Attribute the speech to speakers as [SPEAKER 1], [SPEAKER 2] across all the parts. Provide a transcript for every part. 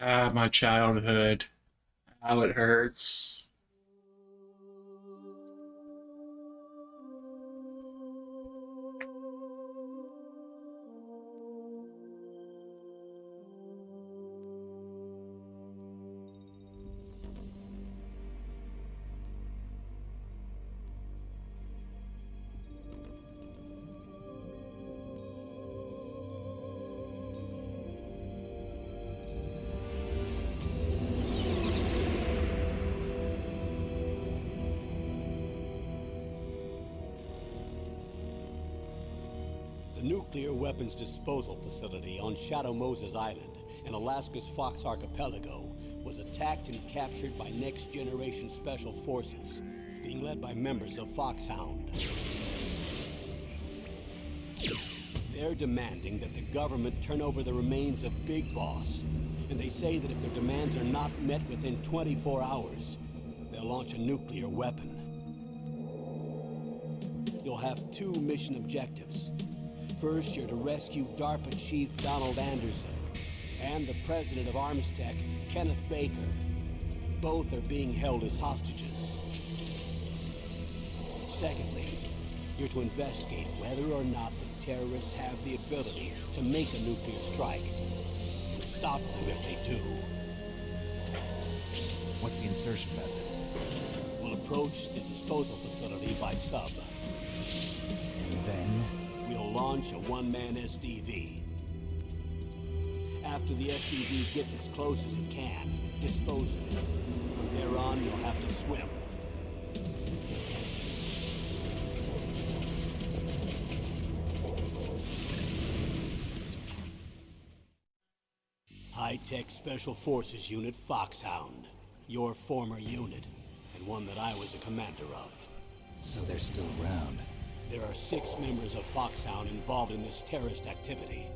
[SPEAKER 1] Ah, my childhood. How it hurts.
[SPEAKER 2] The nuclear weapons disposal facility on Shadow Moses Island in Alaska's Fox Archipelago was attacked and captured by Next Generation Special Forces, being led by members of Foxhound. They're demanding that the government turn over the remains of Big Boss, and they say that if their demands are not met within 24 hours, they'll launch a nuclear weapon. You'll have two mission objectives. First, you're to rescue DARPA Chief Donald Anderson and the president of Armstech, Kenneth Baker. Both are being held as hostages. Secondly, you're to investigate whether or not the terrorists have the ability to make a nuclear strike and stop them if they do.
[SPEAKER 3] What's the insertion method?
[SPEAKER 2] We'll approach the disposal facility by sub.
[SPEAKER 3] And then?
[SPEAKER 2] We'll launch a one-man SDV. After the SDV gets as close as it can, dispose of it. From there on, you'll have to swim. High-Tech Special Forces Unit Foxhound. Your former unit, and one that I was a commander of.
[SPEAKER 3] So they're still around.
[SPEAKER 2] There are 6 members of Foxhound involved in this terrorist activity.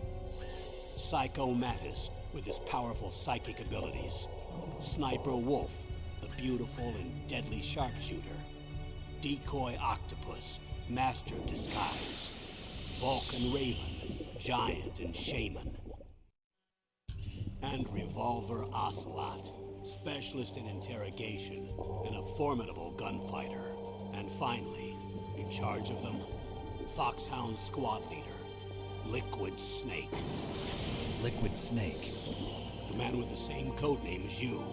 [SPEAKER 2] Psycho Mattis, with his powerful psychic abilities. Sniper Wolf, the beautiful and deadly sharpshooter. Decoy Octopus, master of disguise. Vulcan Raven, giant and shaman. And Revolver Ocelot, specialist in interrogation and a formidable gunfighter. And finally, in charge of them, Foxhound squad leader, Liquid Snake.
[SPEAKER 3] Liquid Snake.
[SPEAKER 2] The man with the same codename as you.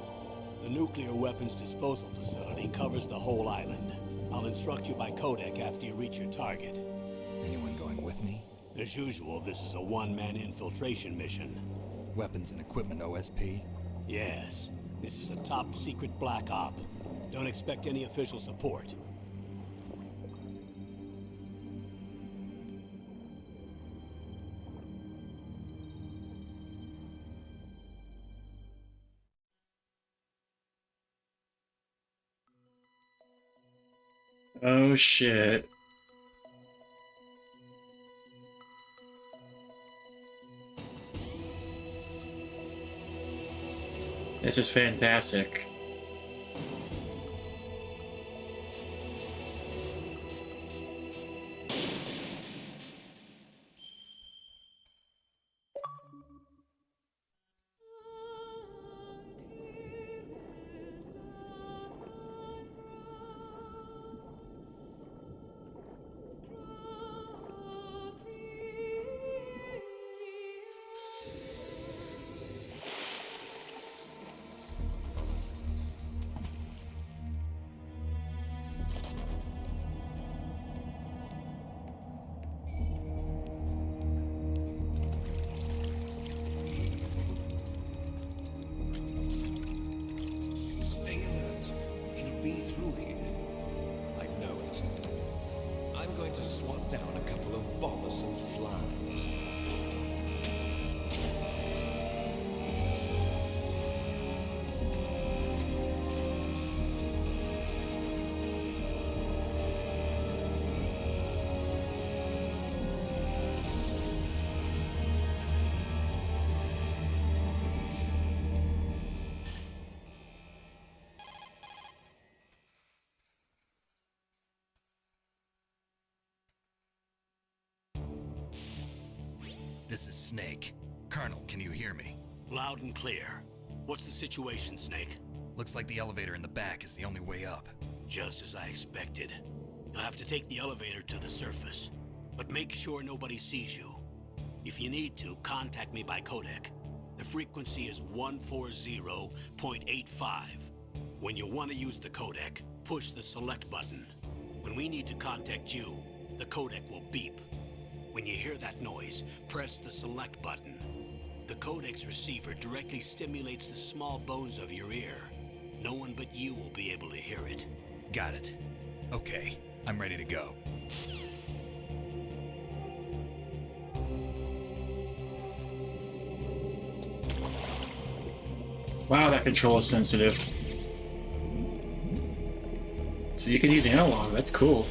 [SPEAKER 2] The nuclear weapons disposal facility covers the whole island. I'll instruct you by codec after you reach your target.
[SPEAKER 3] Anyone going with me?
[SPEAKER 2] As usual, this is a one-man infiltration mission.
[SPEAKER 3] Weapons and equipment OSP?
[SPEAKER 2] Yes, this is a top-secret black op. Don't expect any official support.
[SPEAKER 1] Oh shit. This is fantastic.
[SPEAKER 4] Stay alert. It'll be through here. I know it. I'm going to swat down a couple of bothersome flies.
[SPEAKER 3] This is Snake. Colonel, can you hear me?
[SPEAKER 2] Loud and clear. What's the situation, Snake?
[SPEAKER 3] Looks like the elevator in the back is the only way up.
[SPEAKER 2] Just as I expected. You'll have to take the elevator to the surface. But make sure nobody sees you. If you need to, contact me by codec. The frequency is 140.85. When you want to use the codec, push the select button. When we need to contact you, the codec will beep. When you hear that noise, press the select button. The codec's receiver directly stimulates the small bones of your ear. No one but you will be able to hear it.
[SPEAKER 3] Got it. Okay, I'm ready to go.
[SPEAKER 1] Wow, that control is sensitive. So you can use analog, that's cool.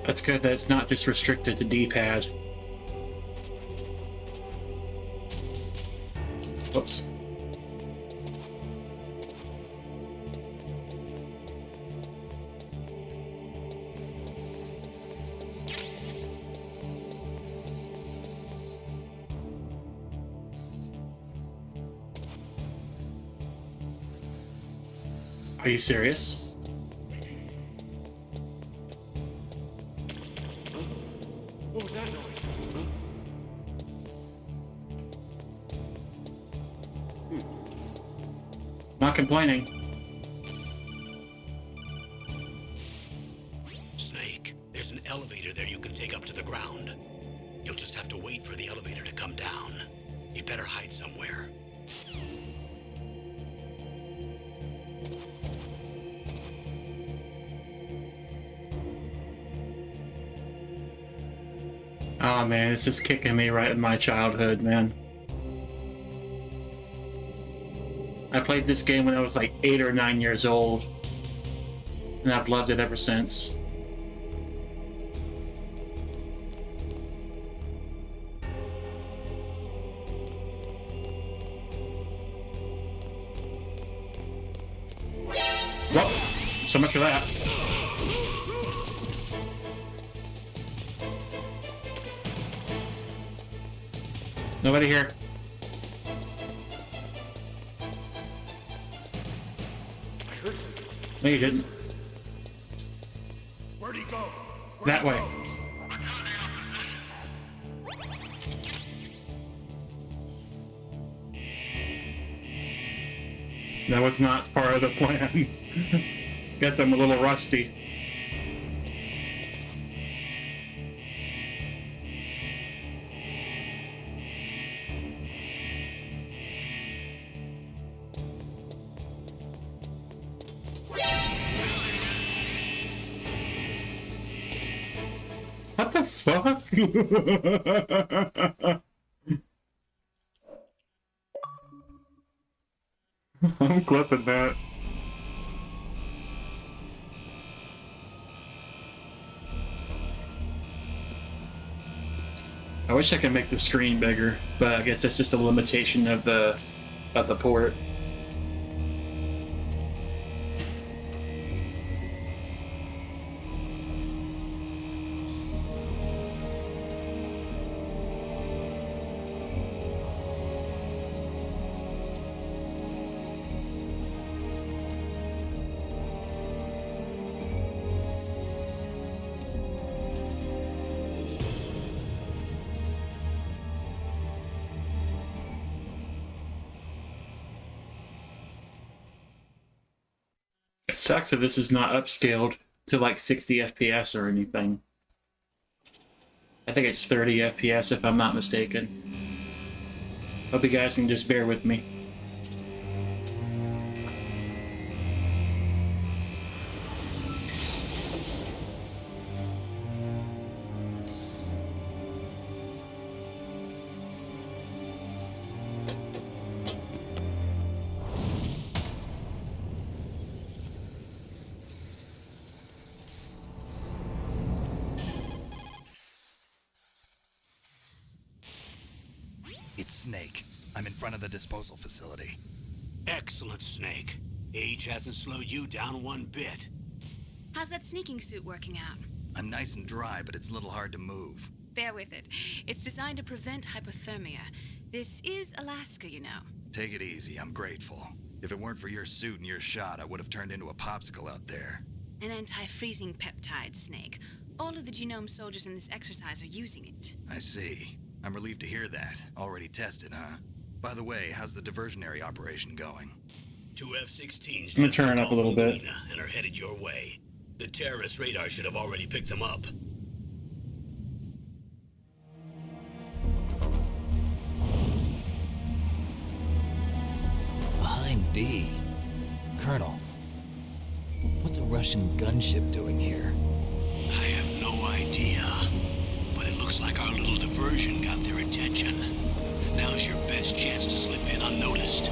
[SPEAKER 1] That's good that it's not just restricted to D-pad. Whoops. Are you serious?
[SPEAKER 4] What was that noise?
[SPEAKER 1] Not complaining.
[SPEAKER 2] Snake, there's an elevator there you can take up to the ground. You'll just have to wait for the elevator to come down. You better hide somewhere.
[SPEAKER 1] Oh man, it's just kicking me right in my childhood, man. I played this game when I was like 8 or 9 years old, and I've loved it ever since. Well, so much for that. Nobody here.
[SPEAKER 4] I heard something.
[SPEAKER 1] No, you didn't.
[SPEAKER 4] Where'd he go?
[SPEAKER 1] That way. That was not part of the plan. Guess I'm a little rusty. What the fuck? I'm clipping that. I wish I could make the screen bigger, but I guess that's just a limitation of the port. It sucks that this is not upscaled to like 60 FPS or anything. I think it's 30 FPS if I'm not mistaken. Hope you guys can just bear with me.
[SPEAKER 3] It's Snake. I'm in front of the disposal facility.
[SPEAKER 2] Excellent, Snake. Age hasn't slowed you down one bit.
[SPEAKER 5] How's that sneaking suit working out?
[SPEAKER 3] I'm nice and dry, but it's a little hard to move.
[SPEAKER 5] Bear with it. It's designed to prevent hypothermia. This is Alaska, you know.
[SPEAKER 3] Take it easy, I'm grateful. If it weren't for your suit and your shot, I would have turned into a popsicle out there.
[SPEAKER 5] An anti-freezing peptide, Snake. All of the genome soldiers in this exercise are using it.
[SPEAKER 3] I see. I'm relieved to hear that. Already tested, huh? By the way, how's the diversionary operation going?
[SPEAKER 2] 2 F-16s
[SPEAKER 1] I'm gonna
[SPEAKER 2] just
[SPEAKER 1] turn
[SPEAKER 2] took
[SPEAKER 1] it up a
[SPEAKER 2] off
[SPEAKER 1] little
[SPEAKER 2] from
[SPEAKER 1] bit.
[SPEAKER 2] Lena and are headed your way. The terrorist radar should have already picked them up.
[SPEAKER 6] Behind D. Colonel, what's a Russian gunship doing here?
[SPEAKER 2] I have no idea, but it looks like our little diversion got their attention. Now's your best chance to slip in unnoticed.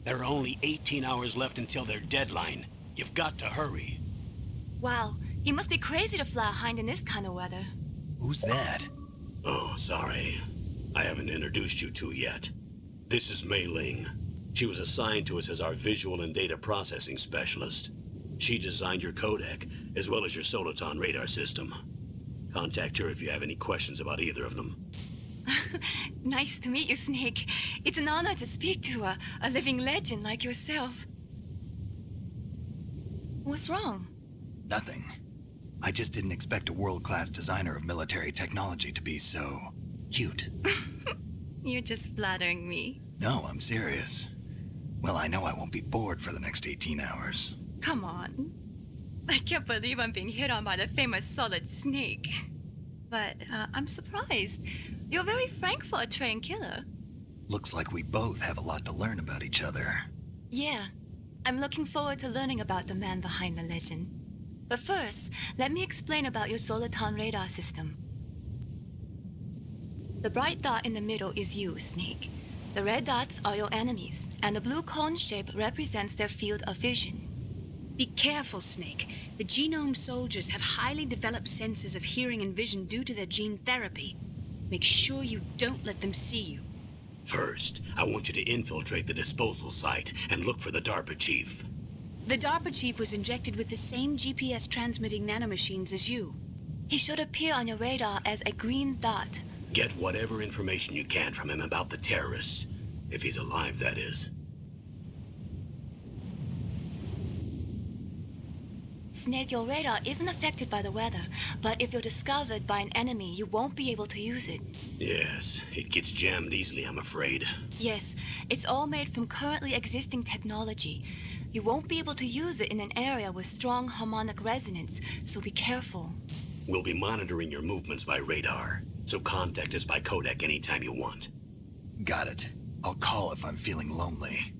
[SPEAKER 2] There are only 18 hours left until their deadline. You've got to hurry.
[SPEAKER 5] Wow, you must be crazy to fly a hind in this kind of weather.
[SPEAKER 3] Who's that?
[SPEAKER 2] Oh, sorry. I haven't introduced you to yet. This is Mei Ling. She was assigned to us as our visual and data processing specialist. She designed your codec, as well as your Soliton radar system. Contact her if you have any questions about either of them.
[SPEAKER 5] Nice to meet you, Snake. It's an honor to speak to a living legend like yourself. What's wrong?
[SPEAKER 3] Nothing. I just didn't expect a world-class designer of military technology to be so cute.
[SPEAKER 5] You're just flattering me.
[SPEAKER 3] No, I'm serious. Well, I know I won't be bored for the next 18 hours.
[SPEAKER 5] Come on. I can't believe I'm being hit on by the famous Solid Snake. But I'm surprised. You're very frank for a trained killer.
[SPEAKER 3] Looks like we both have a lot to learn about each other.
[SPEAKER 5] Yeah. I'm looking forward to learning about the man behind the legend. But first, let me explain about your Soliton radar system. The bright dot in the middle is you, Snake. The red dots are your enemies, and the blue cone shape represents their field of vision. Be careful, Snake. The genome soldiers have highly developed senses of hearing and vision due to their gene therapy. Make sure you don't let them see you.
[SPEAKER 2] First, I want you to infiltrate the disposal site and look for the DARPA chief.
[SPEAKER 5] The DARPA chief was injected with the same GPS transmitting nanomachines as you. He should appear on your radar as a green dot.
[SPEAKER 2] Get whatever information you can from him about the terrorists. If he's alive, that is.
[SPEAKER 5] Snake, your radar isn't affected by the weather, but if you're discovered by an enemy, you won't be able to use it.
[SPEAKER 2] Yes, it gets jammed easily, I'm afraid.
[SPEAKER 5] Yes, it's all made from currently existing technology. You won't be able to use it in an area with strong harmonic resonance, so be careful.
[SPEAKER 2] We'll be monitoring your movements by radar, so contact us by codec anytime you want.
[SPEAKER 3] Got it. I'll call if I'm feeling lonely.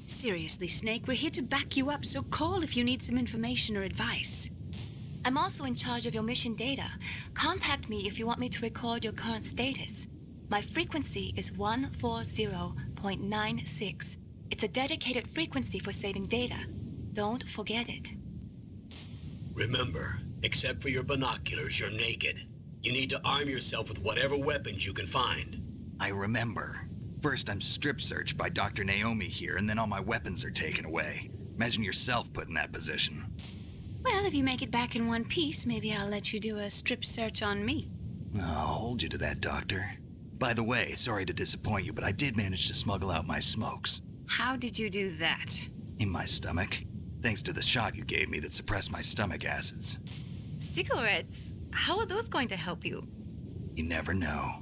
[SPEAKER 5] Seriously, Snake, we're here to back you up, so call if you need some information or advice. I'm also in charge of your mission data. Contact me if you want me to record your current status. My frequency is 140.96. It's a dedicated frequency for saving data. Don't forget it.
[SPEAKER 2] Remember, except for your binoculars, you're naked. You need to arm yourself with whatever weapons you can find.
[SPEAKER 3] I remember. First, I'm strip searched by Dr. Naomi here, and then all my weapons are taken away. Imagine yourself put in that position.
[SPEAKER 5] Well, if you make it back in one piece, maybe I'll let you do a strip search on me.
[SPEAKER 3] I'll hold you to that, Doctor. By the way, sorry to disappoint you, but I did manage to smuggle out my smokes.
[SPEAKER 5] How did you do that?
[SPEAKER 3] In my stomach. Thanks to the shot you gave me that suppressed my stomach acids.
[SPEAKER 5] Cigarettes? How are those going to help you?
[SPEAKER 3] You never know.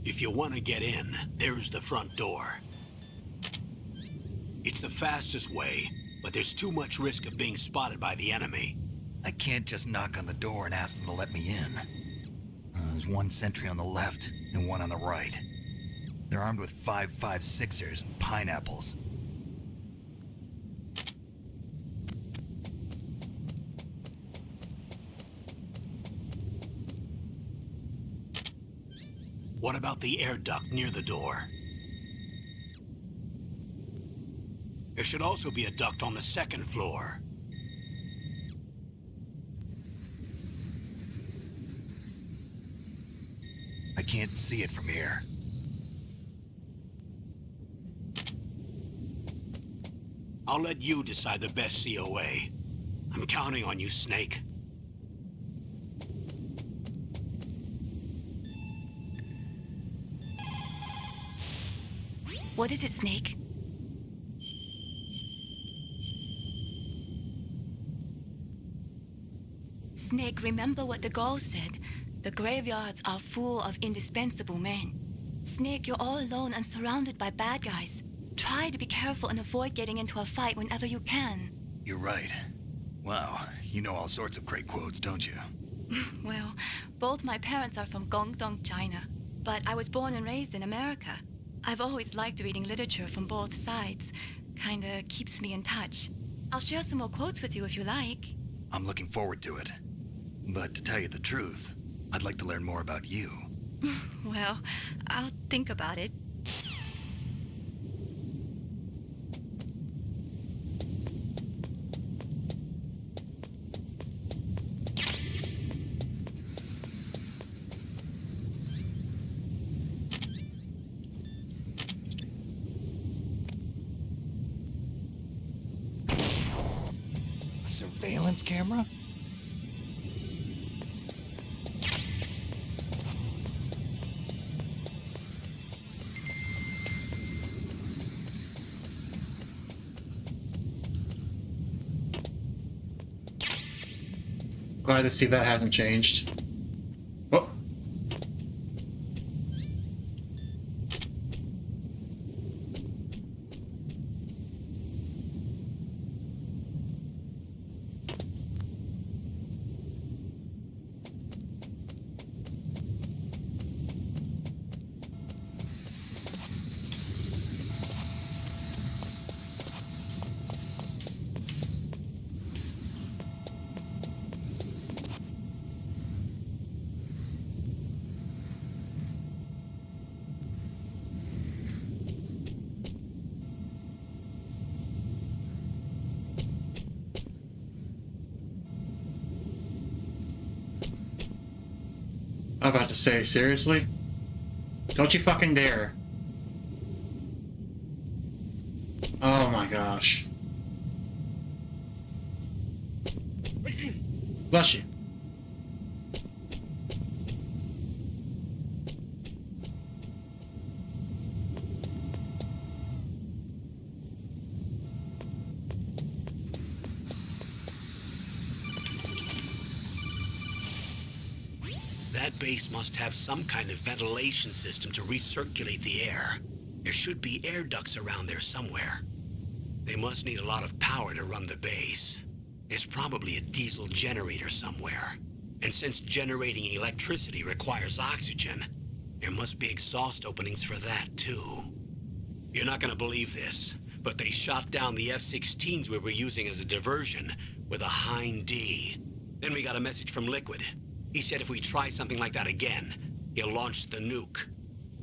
[SPEAKER 2] If you want to get in, there's the front door. It's the fastest way, but there's too much risk of being spotted by the enemy.
[SPEAKER 3] I can't just knock on the door and ask them to let me in. There's one sentry on the left and one on the right. They're armed with 5.56ers and pineapples.
[SPEAKER 2] What about the air duct near the door? There should also be a duct on the second floor.
[SPEAKER 3] I can't see it from here.
[SPEAKER 2] I'll let you decide the best COA. I'm counting on you, Snake.
[SPEAKER 5] What is it, Snake? Snake, remember what the Gaul said. The graveyards are full of indispensable men. Snake, you're all alone and surrounded by bad guys. Try to be careful and avoid getting into a fight whenever you can.
[SPEAKER 3] You're right. Wow, you know all sorts of great quotes, don't you?
[SPEAKER 5] Well, both my parents are from Guangdong, China. But I was born and raised in America. I've always liked reading literature from both sides. Kinda keeps me in touch. I'll share some more quotes with you if you like.
[SPEAKER 3] I'm looking forward to it. But to tell you the truth, I'd like to learn more about you.
[SPEAKER 5] Well, I'll think about it.
[SPEAKER 3] A surveillance camera?
[SPEAKER 1] Glad to see that hasn't changed. Oh. I'm about to say, seriously? Don't you fucking dare. Oh my gosh. Bless you.
[SPEAKER 2] That base must have some kind of ventilation system to recirculate the air. There should be air ducts around there somewhere. They must need a lot of power to run the base. There's probably a diesel generator somewhere. And since generating electricity requires oxygen, there must be exhaust openings for that too. You're not gonna believe this, but they shot down the F-16s we were using as a diversion with a Hind D. Then we got a message from Liquid. He said if we try something like that again, he'll launch the nuke.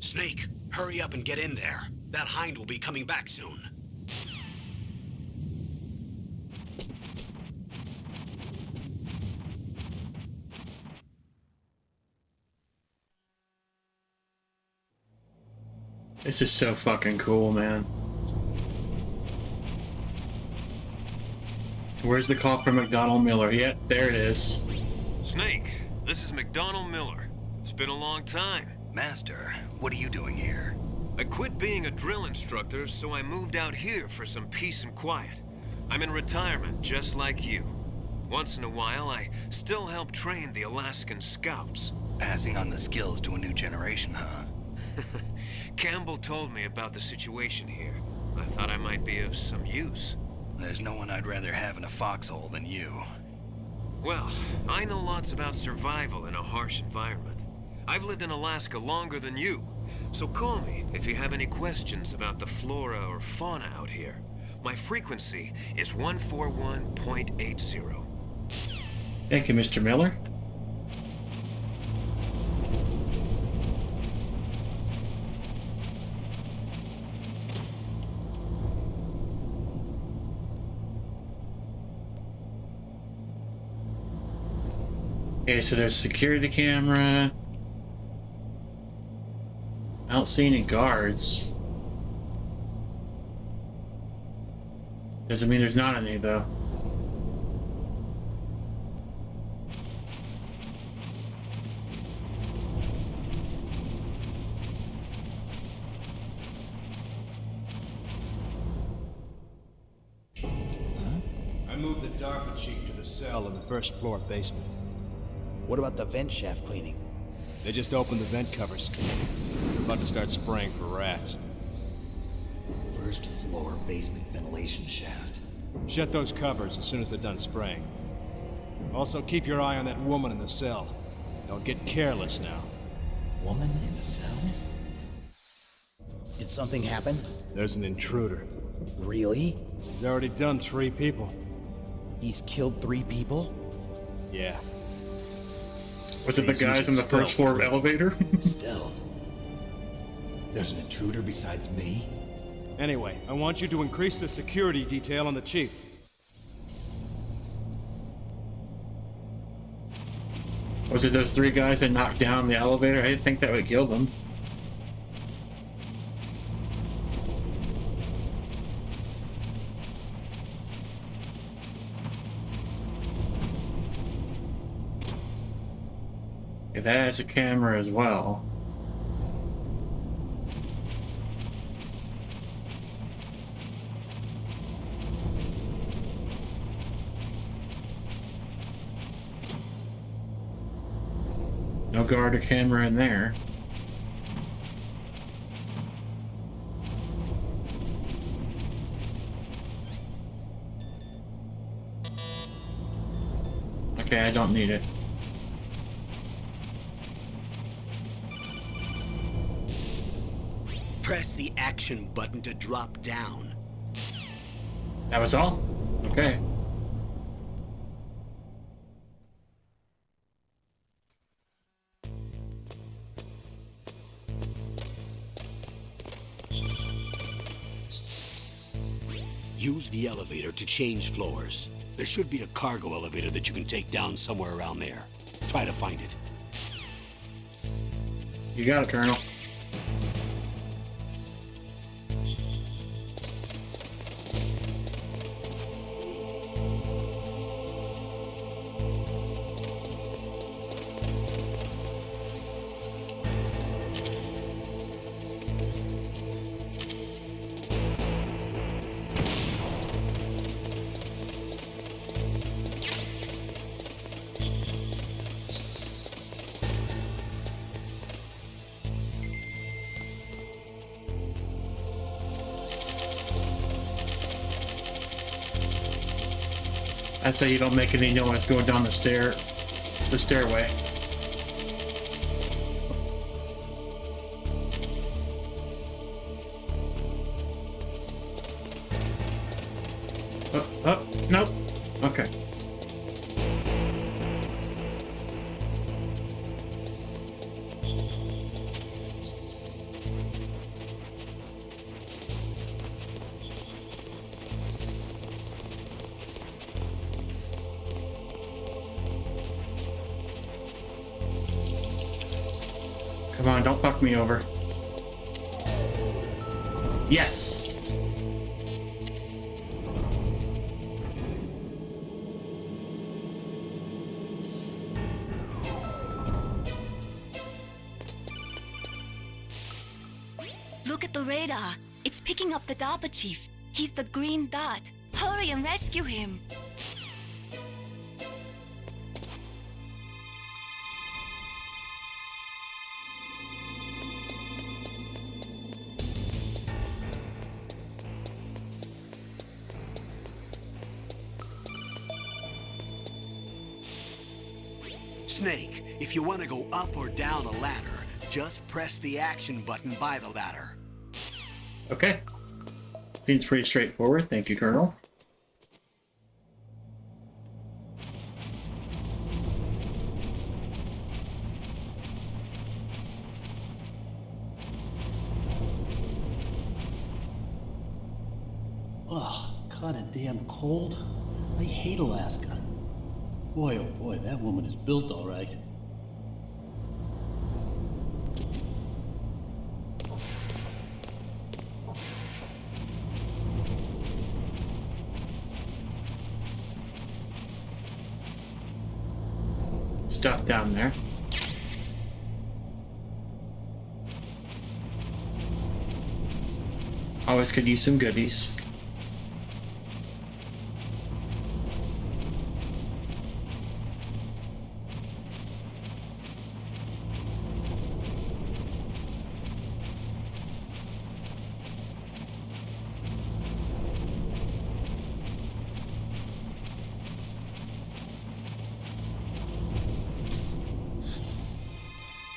[SPEAKER 2] Snake, hurry up and get in there. That Hind will be coming back soon.
[SPEAKER 1] This is so fucking cool, man. Where's the call from McDonald Miller? Yep, there it is.
[SPEAKER 7] Snake, this is McDonald Miller. It's been a long time.
[SPEAKER 3] Master, what are you doing here?
[SPEAKER 7] I quit being a drill instructor, so I moved out here for some peace and quiet. I'm in retirement, just like you. Once in a while, I still help train the Alaskan Scouts.
[SPEAKER 3] Passing on the skills to a new generation, huh?
[SPEAKER 7] Campbell told me about the situation here. I thought I might be of some use.
[SPEAKER 3] There's no one I'd rather have in a foxhole than you.
[SPEAKER 7] Well, I know lots about survival in a harsh environment. I've lived in Alaska longer than you, so call me if you have any questions about the flora or fauna out here. My frequency is 141.80.
[SPEAKER 1] Thank you, Mr. Miller. Okay, so there's security camera. I don't see any guards. Doesn't mean there's not any, though.
[SPEAKER 8] I moved the DARPA chief to the cell in the first floor basement.
[SPEAKER 2] What about the vent shaft cleaning?
[SPEAKER 8] They just opened the vent covers. They're about to start spraying for rats.
[SPEAKER 6] First floor basement ventilation shaft.
[SPEAKER 8] Shut those covers as soon as they're done spraying. Also, keep your eye on that woman in the cell. Don't get careless now.
[SPEAKER 6] Woman in the cell?
[SPEAKER 2] Did something happen?
[SPEAKER 8] There's an intruder.
[SPEAKER 2] Really?
[SPEAKER 8] He's already done 3 people.
[SPEAKER 2] He's killed 3 people?
[SPEAKER 8] Yeah.
[SPEAKER 1] Was it the guys on the first floor of elevator?
[SPEAKER 6] Stealth. There's an intruder besides me?
[SPEAKER 8] Anyway, I want you to increase the security detail on the chief.
[SPEAKER 1] Was it those 3 guys that knocked down the elevator? I didn't think that would kill them. Okay, that has a camera as well. No guard or camera in there. Okay, I don't need it.
[SPEAKER 2] Press the action button to drop down.
[SPEAKER 1] That was all? Okay.
[SPEAKER 2] Use the elevator to change floors. There should be a cargo elevator that you can take down somewhere around there. Try to find it.
[SPEAKER 1] You got it, Colonel. I'd say you don't make any noise going down the stairway. Nope. Okay. Come on, don't fuck me over. Yes!
[SPEAKER 5] Look at the radar. It's picking up the DARPA chief. He's the green dot. Hurry and rescue him.
[SPEAKER 2] Snake, if you want to go up or down a ladder, just press the action button by the ladder.
[SPEAKER 1] Okay. Seems pretty straightforward. Thank you, Colonel.
[SPEAKER 2] Ugh, kinda damn cold. I hate Alaska. Boy, oh boy, that woman is built all right.
[SPEAKER 1] Stuff down there. Always could use some goodies.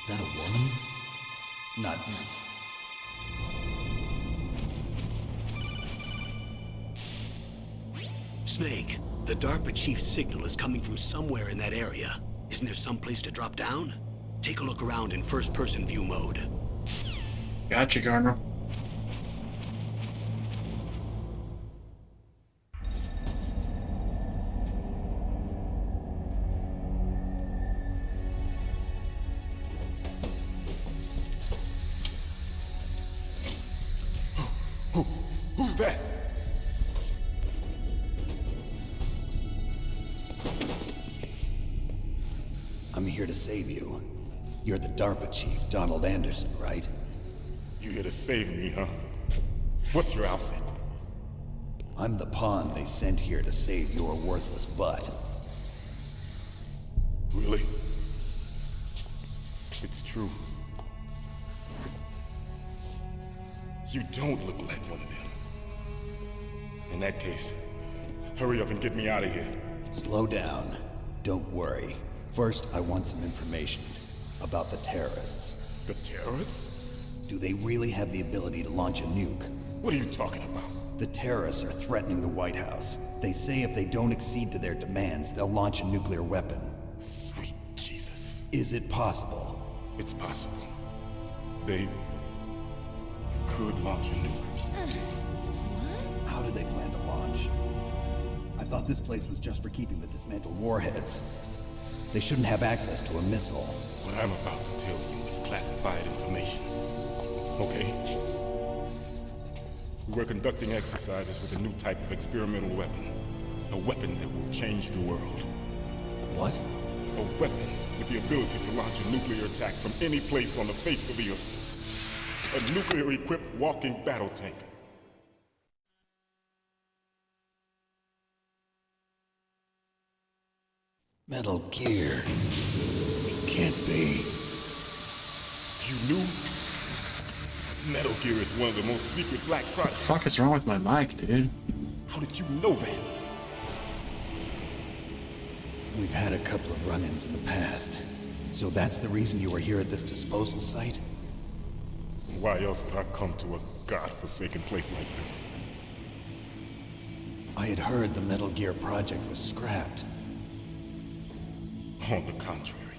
[SPEAKER 2] Is that a woman? Not. Snake, the DARPA chief's signal is coming from somewhere in that area. Isn't there some place to drop down? Take a look around in first-person view mode.
[SPEAKER 1] Gotcha, Colonel.
[SPEAKER 9] Who's that?
[SPEAKER 2] I'm here to save you. You're the DARPA chief, Donald Anderson, right?
[SPEAKER 9] You here to save me, huh? What's your outfit?
[SPEAKER 2] I'm the pawn they sent here to save your worthless butt.
[SPEAKER 9] Really? It's true. You don't look like one of them. In that case, hurry up and get me out of here.
[SPEAKER 2] Slow down. Don't worry. First, I want some information about the terrorists.
[SPEAKER 9] The terrorists?
[SPEAKER 2] Do they really have the ability to launch a nuke?
[SPEAKER 9] What are you talking about?
[SPEAKER 2] The terrorists are threatening the White House. They say if they don't accede to their demands, they'll launch a nuclear weapon.
[SPEAKER 9] Sweet Jesus.
[SPEAKER 2] Is it possible?
[SPEAKER 9] It's possible. They could launch a nuke.
[SPEAKER 2] How do they plan to launch? I thought this place was just for keeping the dismantled warheads. They shouldn't have access to a missile.
[SPEAKER 9] What I'm about to tell you is classified information. Okay? We were conducting exercises with a new type of experimental weapon. A weapon that will change the world.
[SPEAKER 2] What?
[SPEAKER 9] A weapon with the ability to launch a nuclear attack from any place on the face of the Earth. A nuclear-equipped walking battle tank.
[SPEAKER 2] Metal Gear. It can't be.
[SPEAKER 9] You knew? Metal Gear is one of the most secret black projects.
[SPEAKER 1] What the fuck is wrong with my mic, dude?
[SPEAKER 9] How did you know that?
[SPEAKER 2] We've had a couple of run-ins in the past. So that's the reason you were here at this disposal site?
[SPEAKER 9] Why else would I come to a godforsaken place like this?
[SPEAKER 2] I had heard the Metal Gear project was scrapped.
[SPEAKER 9] On the contrary,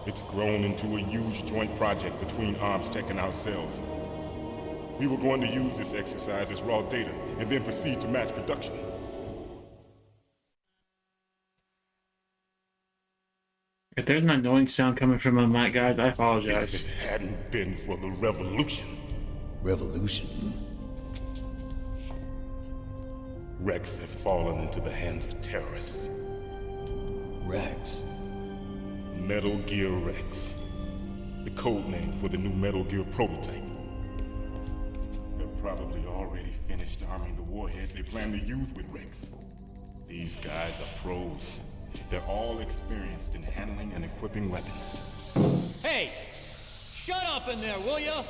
[SPEAKER 9] it's grown into a huge joint project between Arms Tech and ourselves. We were going to use this exercise as raw data and then proceed to mass production.
[SPEAKER 1] If there's an annoying sound coming from my mic, guys, I apologize.
[SPEAKER 9] If it hadn't been for the revolution.
[SPEAKER 2] Revolution?
[SPEAKER 9] Rex has fallen into the hands of terrorists.
[SPEAKER 2] Rex?
[SPEAKER 9] Metal Gear Rex. The code name for the new Metal Gear prototype. They're probably already finished arming the warhead they plan to use with Rex. These guys are pros. They're all experienced in handling and equipping weapons.
[SPEAKER 6] Hey! Shut up in there, will ya?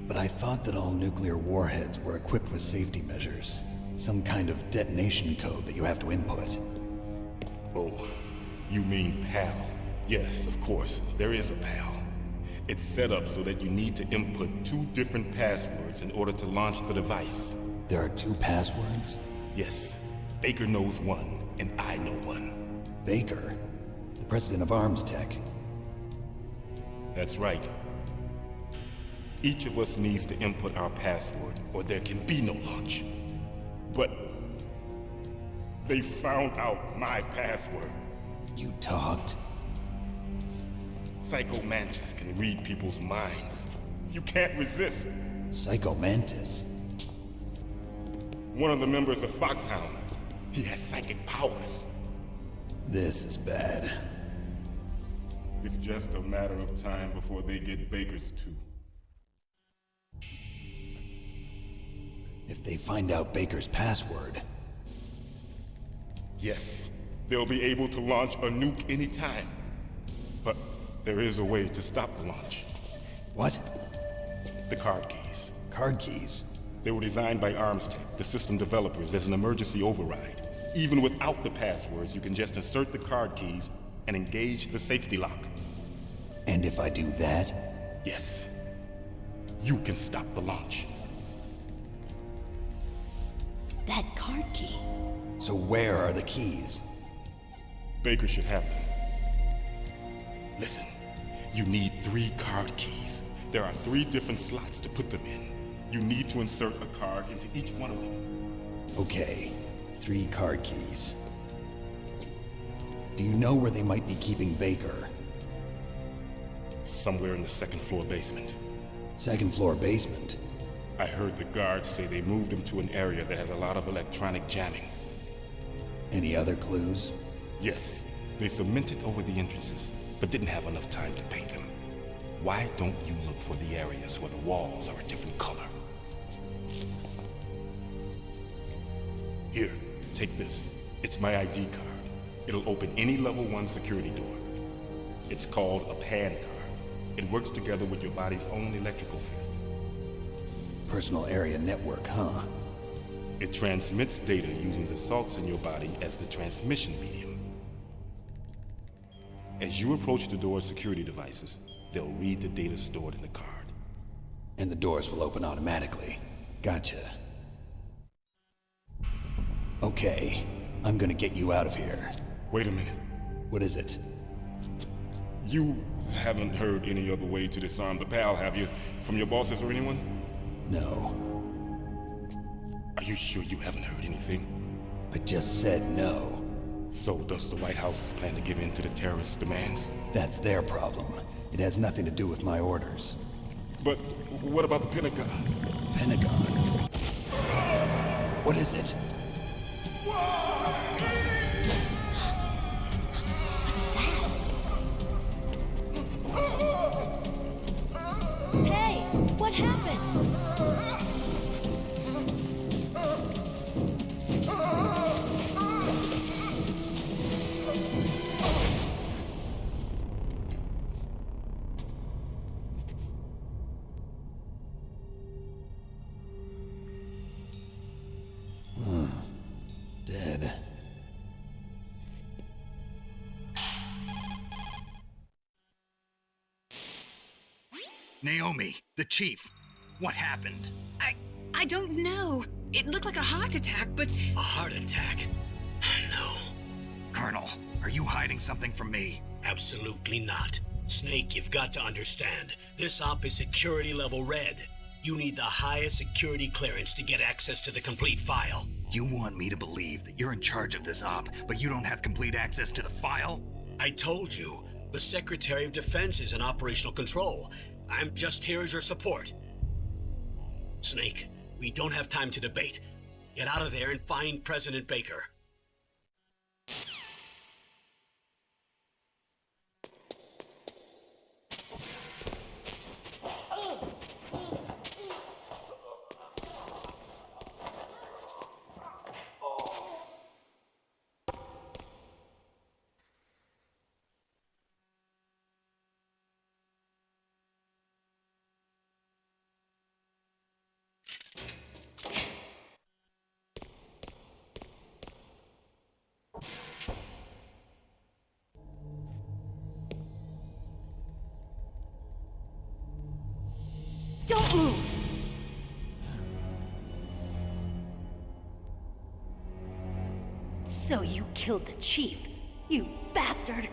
[SPEAKER 6] But I thought that all nuclear warheads were equipped with safety measures. Some kind of detonation code that you have to input.
[SPEAKER 9] Oh, you mean PAL? Yes, of course, there is a PAL. It's set up so that you need to input 2 different passwords in order to launch the device.
[SPEAKER 6] There are 2 passwords?
[SPEAKER 9] Yes, Baker knows one, and I know one.
[SPEAKER 6] Baker? The president of Arms Tech?
[SPEAKER 9] That's right. Each of us needs to input our password, or there can be no launch. But they found out my password.
[SPEAKER 6] You talked?
[SPEAKER 9] Psycho Mantis can read people's minds. You can't resist.
[SPEAKER 6] Psycho Mantis?
[SPEAKER 9] One of the members of Foxhound. He has psychic powers.
[SPEAKER 6] This is bad.
[SPEAKER 9] It's just a matter of time before they get Baker's too.
[SPEAKER 6] If they find out Baker's password...
[SPEAKER 9] Yes, they'll be able to launch a nuke anytime. But there is a way to stop the launch.
[SPEAKER 6] What?
[SPEAKER 9] The card keys.
[SPEAKER 6] Card keys?
[SPEAKER 9] They were designed by Arms Tech, the system developers, as an emergency override. Even without the passwords, you can just insert the card keys and engage the safety lock.
[SPEAKER 6] And if I do that?
[SPEAKER 9] Yes. You can stop the launch.
[SPEAKER 5] That card key.
[SPEAKER 6] So where are the keys?
[SPEAKER 9] Baker should have them. Listen, you need 3 card keys. There are 3 different slots to put them in. You need to insert a card into each one of them.
[SPEAKER 6] Okay, 3 card keys. Do you know where they might be keeping Baker?
[SPEAKER 9] Somewhere in the 2nd floor basement.
[SPEAKER 6] 2nd floor basement?
[SPEAKER 9] I heard the guards say they moved him to an area that has a lot of electronic jamming.
[SPEAKER 6] Any other clues?
[SPEAKER 9] Yes, they cemented over the entrances, but didn't have enough time to paint them. Why don't you look for the areas where the walls are a different color? Here, take this. It's my ID card. It'll open any level 1 security door. It's called a PAN card. It works together with your body's own electrical field.
[SPEAKER 6] Personal area network, huh?
[SPEAKER 9] It transmits data using the salts in your body as the transmission medium. As you approach the door's security devices, they'll read the data stored in the card.
[SPEAKER 6] And the doors will open automatically. Gotcha. Okay, I'm gonna get you out of here.
[SPEAKER 9] Wait a minute.
[SPEAKER 6] What is it?
[SPEAKER 9] You haven't heard any other way to disarm the PAL, have you? From your bosses or anyone?
[SPEAKER 6] No.
[SPEAKER 9] Are you sure you haven't heard anything?
[SPEAKER 6] I just said no.
[SPEAKER 9] So does the White House plan to give in to the terrorists' demands?
[SPEAKER 6] That's their problem. It has nothing to do with my orders.
[SPEAKER 9] But what about the Pentagon?
[SPEAKER 6] Pentagon? What is it?
[SPEAKER 5] Hey, what happened?
[SPEAKER 6] Dead.
[SPEAKER 3] Naomi, the chief. What happened?
[SPEAKER 10] I don't know. It looked like a heart attack, but...
[SPEAKER 2] A heart attack? No,
[SPEAKER 3] Colonel, are you hiding something from me?
[SPEAKER 2] absolutely not. Snake, you've got to understand. This op is security level red. You need the highest security clearance to get access to the complete file.
[SPEAKER 3] You want me to believe that you're in charge of this op, but you don't have complete access to the file?
[SPEAKER 2] I told you, the Secretary of Defense is in operational control. I'm just here as your support. Snake, we don't have time to debate. Get out of there and find President Baker.
[SPEAKER 11] So you killed the chief, you bastard!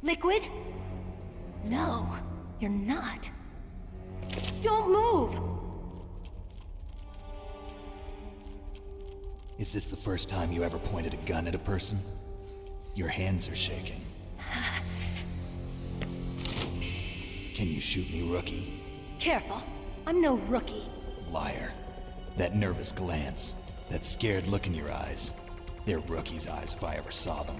[SPEAKER 11] Liquid? No, you're not. Don't move!
[SPEAKER 6] Is this the first time you ever pointed a gun at a person? Your hands are shaking. Can you shoot me, rookie?
[SPEAKER 11] Careful, I'm no rookie.
[SPEAKER 6] Liar. That nervous glance, that scared look in your eyes. They're rookie's eyes if I ever saw them.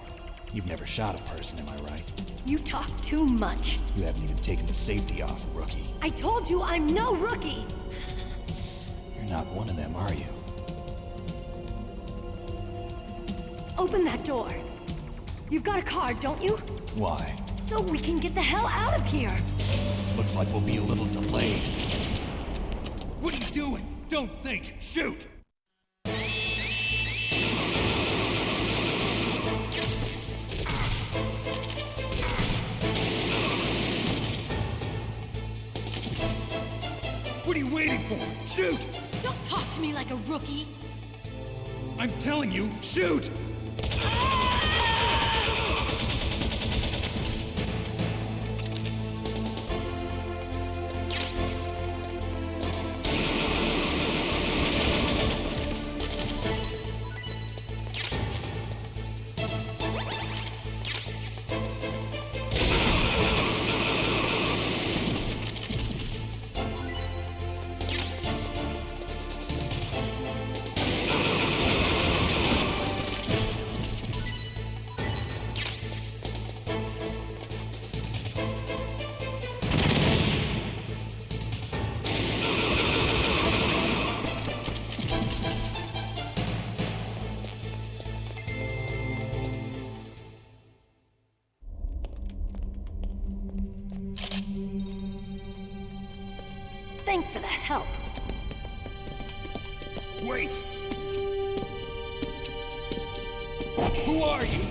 [SPEAKER 6] You've never shot a person, am I right?
[SPEAKER 11] You talk too much.
[SPEAKER 6] You haven't even taken the safety off, rookie.
[SPEAKER 11] I told you I'm no rookie!
[SPEAKER 6] You're not one of them, are you?
[SPEAKER 11] Open that door. You've got a card, don't you?
[SPEAKER 6] Why?
[SPEAKER 11] So we can get the hell out of here!
[SPEAKER 6] Looks like we'll be a little delayed.
[SPEAKER 3] What are you doing? Don't think! Shoot! What are you waiting for? Shoot!
[SPEAKER 5] Don't talk to me like a rookie.
[SPEAKER 3] I'm telling you, shoot!
[SPEAKER 11] Thanks for the help.
[SPEAKER 3] Wait! Who are you?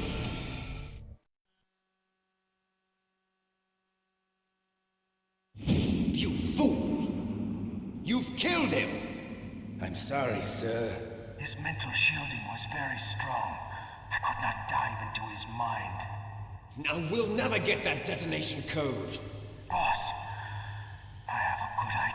[SPEAKER 4] You fool! You've killed him!
[SPEAKER 12] I'm sorry, sir.
[SPEAKER 13] His mental shielding was very strong. I could not dive into his mind.
[SPEAKER 4] Now we'll never get that detonation code.
[SPEAKER 13] Boss, I have a good idea.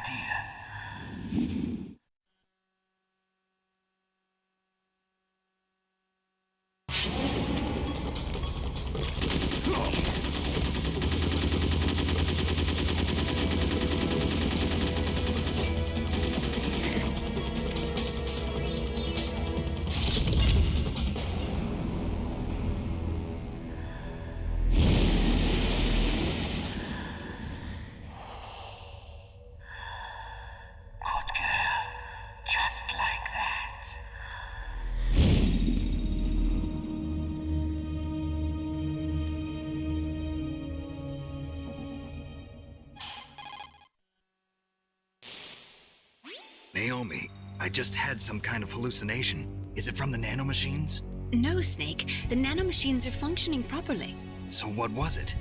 [SPEAKER 3] Naomi, I just had some kind of hallucination. Is it from the nanomachines?
[SPEAKER 10] No, Snake. The nanomachines are functioning properly.
[SPEAKER 3] So what was it?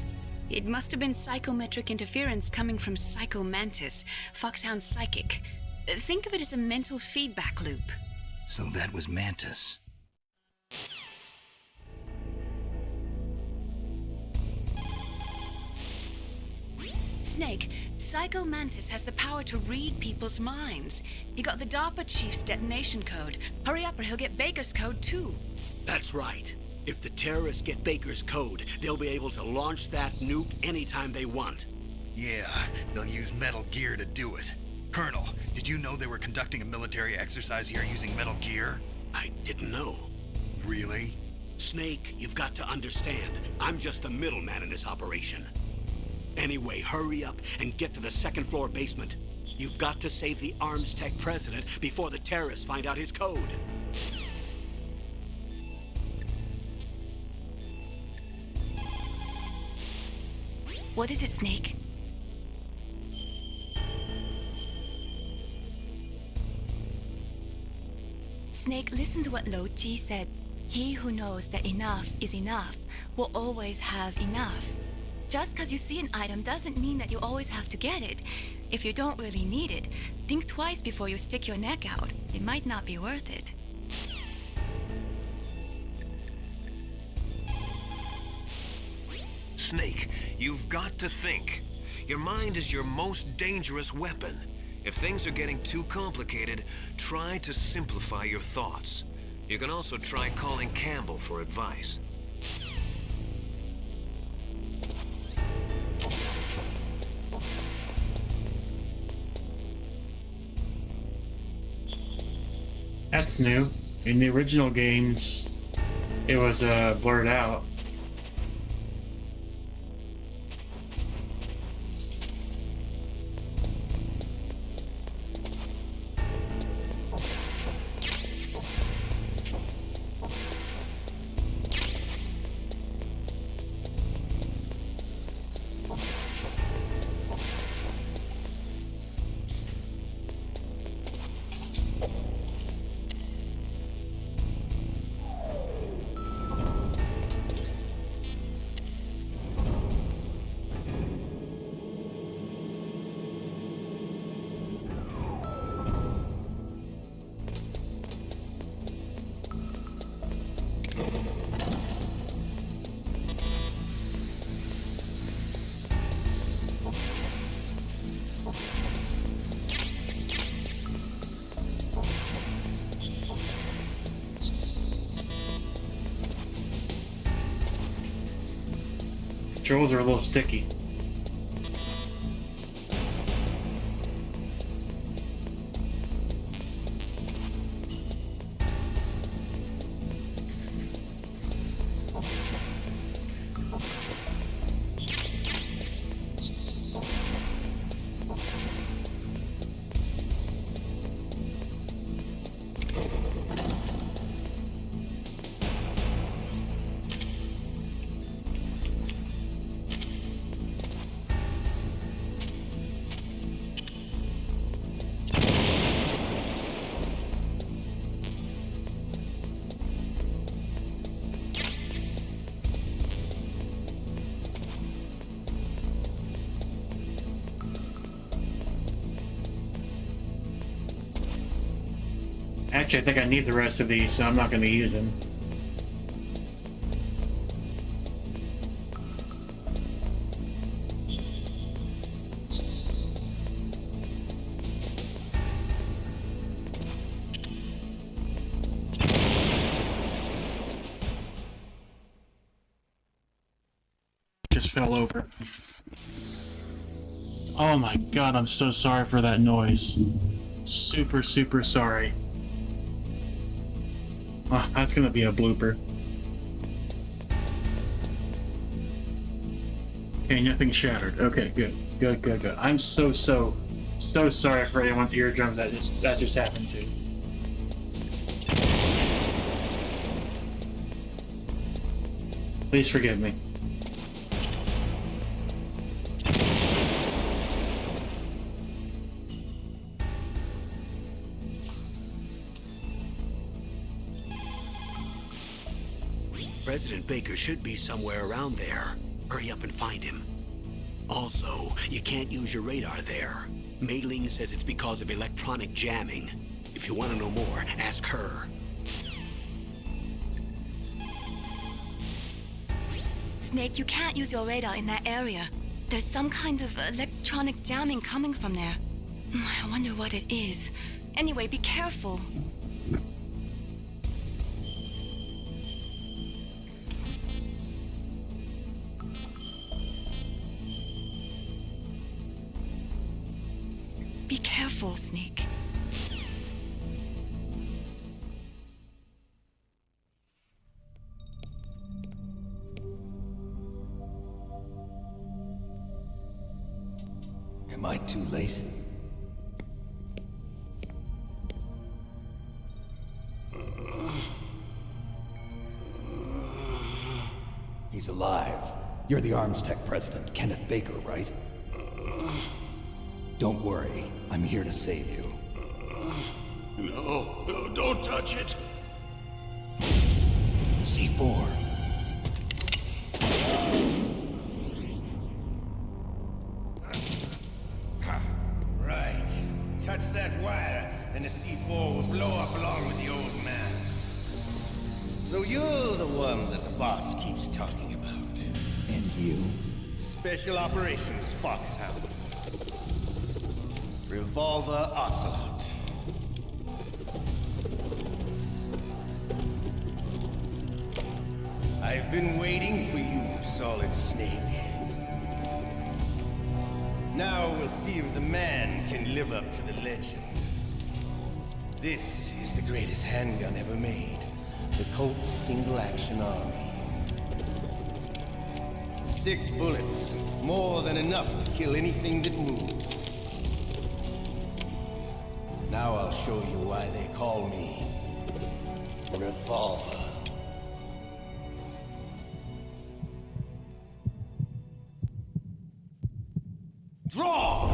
[SPEAKER 10] It must have been psychometric interference coming from Psycho Mantis, Foxhound's psychic. Think of it as a mental feedback loop.
[SPEAKER 3] So that was Mantis.
[SPEAKER 10] Snake, Psycho Mantis has the power to read people's minds. He got the DARPA chief's detonation code. Hurry up or he'll get Baker's code too.
[SPEAKER 2] That's right. If the terrorists get Baker's code, they'll be able to launch that nuke anytime they want.
[SPEAKER 3] Yeah, they'll use Metal Gear to do it. Colonel, did you know they were conducting a military exercise here using Metal Gear?
[SPEAKER 2] I didn't know.
[SPEAKER 3] Really?
[SPEAKER 2] Snake, you've got to understand. I'm just the middleman in this operation. Anyway, hurry up and get to the second floor basement. You've got to save the Arms Tech president before the terrorists find out his code.
[SPEAKER 5] What is it, Snake? Snake, listen to what Lo Ji said. He who knows that enough is enough will always have enough. Just because you see an item doesn't mean that you always have to get it. If you don't really need it, think twice before you stick your neck out. It might not be worth it.
[SPEAKER 7] Snake, you've got to think. Your mind is your most dangerous weapon. If things are getting too complicated, try to simplify your thoughts. You can also try calling Campbell for advice.
[SPEAKER 1] That's new. In the original games, it was blurred out. Controls are a little sticky. Actually, I think I need the rest of these, so I'm not going to use them. Just fell over. Oh my god, I'm so sorry for that noise. Super, super sorry. Oh, that's gonna be a blooper. Okay, nothing shattered. Okay, good. Good. I'm so sorry for anyone's eardrum that just happened to. Please forgive me.
[SPEAKER 2] President Baker should be somewhere around there. Hurry up and find him. Also, you can't use your radar there. Mei-Ling says it's because of electronic jamming. If you want to know more, ask her.
[SPEAKER 5] Snake, you can't use your radar in that area. There's some kind of electronic jamming coming from there. I wonder what it is. Anyway, be careful. Be careful, Snake.
[SPEAKER 6] Am I too late? He's alive. You're the Arms Tech president, Kenneth Baker, right? Don't worry. I'm here to save you.
[SPEAKER 2] No, don't touch it!
[SPEAKER 6] C4.
[SPEAKER 12] touch that wire, and the C4 will blow up along with the old man. So you're the one that the boss keeps talking about.
[SPEAKER 6] And you?
[SPEAKER 12] Special Operations Foxhound. Revolver Ocelot. I've been waiting for you, Solid Snake. Now we'll see if the man can live up to the legend. This is the greatest handgun ever made. The Colt's Single Action Army. 6 bullets, more than enough to kill anything that moves. Now I'll show you why they call me Revolver. Draw!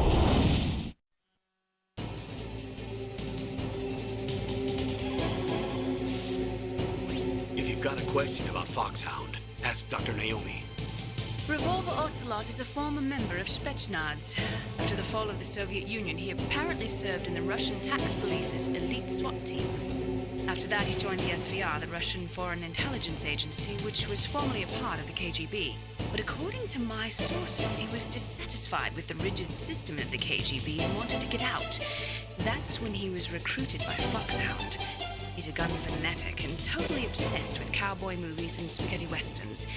[SPEAKER 2] If you've got a question about Foxhound, ask Dr. Naomi.
[SPEAKER 10] Revolver Ocelot is a former member of Spetsnaz. After the fall of the Soviet Union, he apparently served in the Russian tax police's elite SWAT team. After that, he joined the SVR, the Russian Foreign Intelligence Agency, which was formerly a part of the KGB. But according to my sources, he was dissatisfied with the rigid system of the KGB and wanted to get out. That's when he was recruited by Foxhound. He's a gun fanatic and totally obsessed with cowboy movies and spaghetti westerns.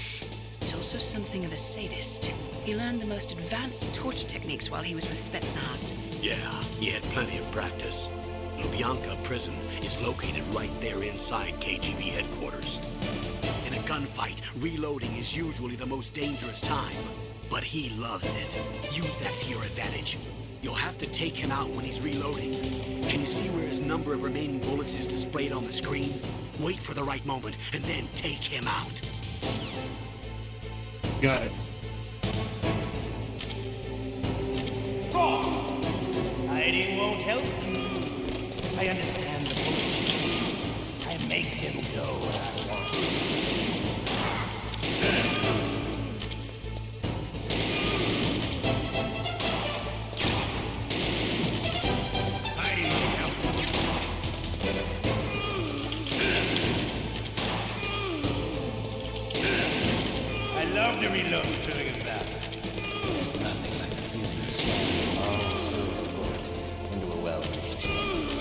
[SPEAKER 10] He's also something of a sadist. He learned the most advanced torture techniques while he was with Spetsnaz.
[SPEAKER 2] Yeah, he had plenty of practice. Lubyanka prison is located right there inside KGB headquarters. In a gunfight, reloading is usually the most dangerous time. But he loves it. Use that to your advantage. You'll have to take him out when he's reloading. Can you see where his number of remaining bullets is displayed on the screen? Wait for the right moment, and then take him out.
[SPEAKER 1] Got it.
[SPEAKER 12] Draw! Hiding won't help you. I understand the bullshit. I make them go where I want. I love to reload during a battle. There's nothing like the feeling of slamming a long silver bullet into a well-placed joint.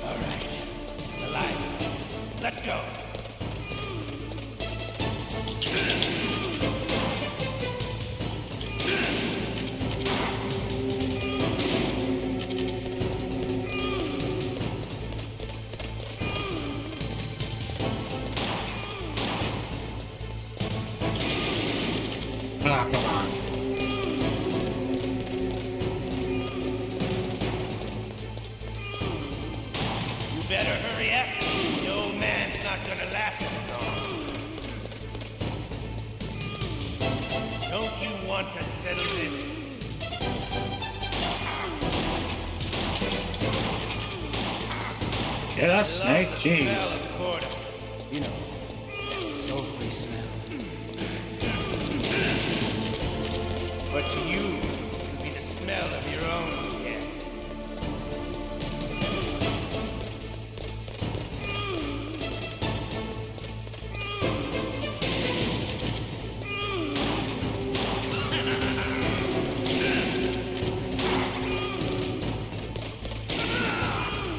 [SPEAKER 12] All right, the line. Let's go.
[SPEAKER 1] Ah, come on.
[SPEAKER 12] You better hurry up. The old man's not gonna last too long. Don't you want to settle this?
[SPEAKER 1] Get up,
[SPEAKER 12] I
[SPEAKER 1] Snake.
[SPEAKER 12] love the smell
[SPEAKER 1] Jeez.
[SPEAKER 12] of the quarter. You know, that sulfury smell. But to you, it'll be the smell of your own death.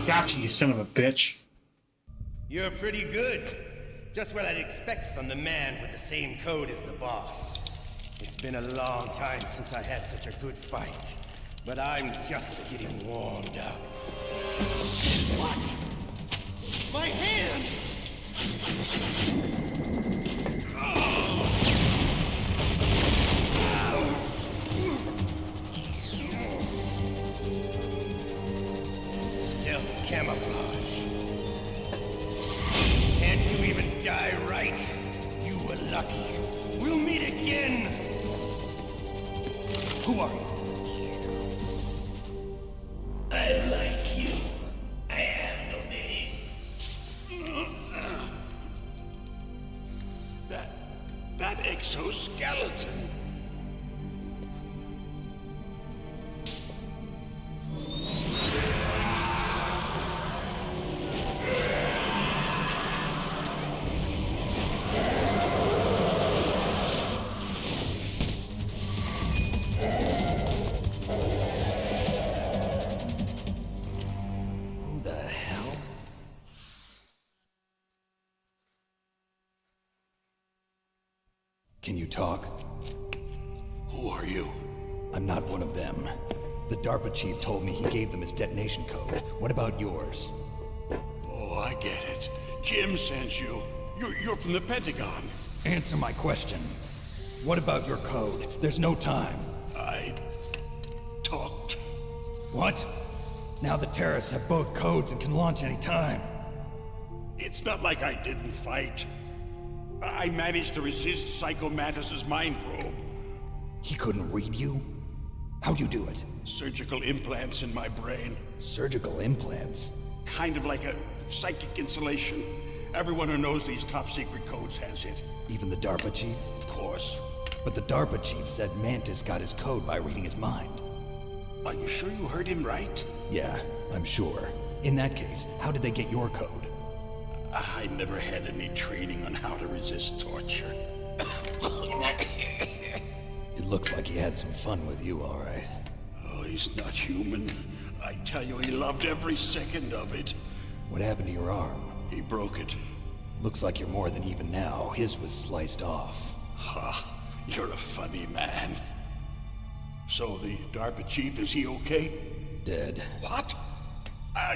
[SPEAKER 1] Gotcha, you son of a bitch.
[SPEAKER 12] You're pretty good. Just what I'd expect from the man with the same code as the boss. It's been a long time since I had such a good fight, but I'm just getting warmed up. What? My hand! Stealth camouflage. Can't you even die right? You were lucky. We'll meet again! Who are you? I like you. I have no name. That exoskeleton.
[SPEAKER 6] Can you talk?
[SPEAKER 12] Who are you?
[SPEAKER 6] I'm not one of them. The DARPA chief told me he gave them his detonation code. What about yours?
[SPEAKER 12] Oh, I get it. Jim sent you. You're from the Pentagon.
[SPEAKER 6] Answer my question. What about your code? There's no time.
[SPEAKER 12] I talked.
[SPEAKER 6] What? Now the terrorists have both codes and can launch any time.
[SPEAKER 12] It's not like I didn't fight. I managed to resist Psycho Mantis's mind probe.
[SPEAKER 6] He couldn't read you? How'd you do it?
[SPEAKER 12] Surgical implants in my brain.
[SPEAKER 6] Surgical implants?
[SPEAKER 12] Kind of like a psychic insulation. Everyone who knows these top secret codes has it.
[SPEAKER 6] Even the DARPA chief?
[SPEAKER 12] Of course.
[SPEAKER 6] But the DARPA chief said Mantis got his code by reading his mind.
[SPEAKER 12] Are you sure you heard him right?
[SPEAKER 6] Yeah, I'm sure. In that case, how did they get your code?
[SPEAKER 12] I never had any training on how to resist torture.
[SPEAKER 6] It looks like he had some fun with you, all right.
[SPEAKER 12] Oh, he's not human. I tell you, he loved every second of it.
[SPEAKER 6] What happened to your arm?
[SPEAKER 12] He broke it.
[SPEAKER 6] Looks like you're more than even now. His was sliced off.
[SPEAKER 12] Ha, you're a funny man. So the DARPA chief, is he okay?
[SPEAKER 6] Dead.
[SPEAKER 12] What?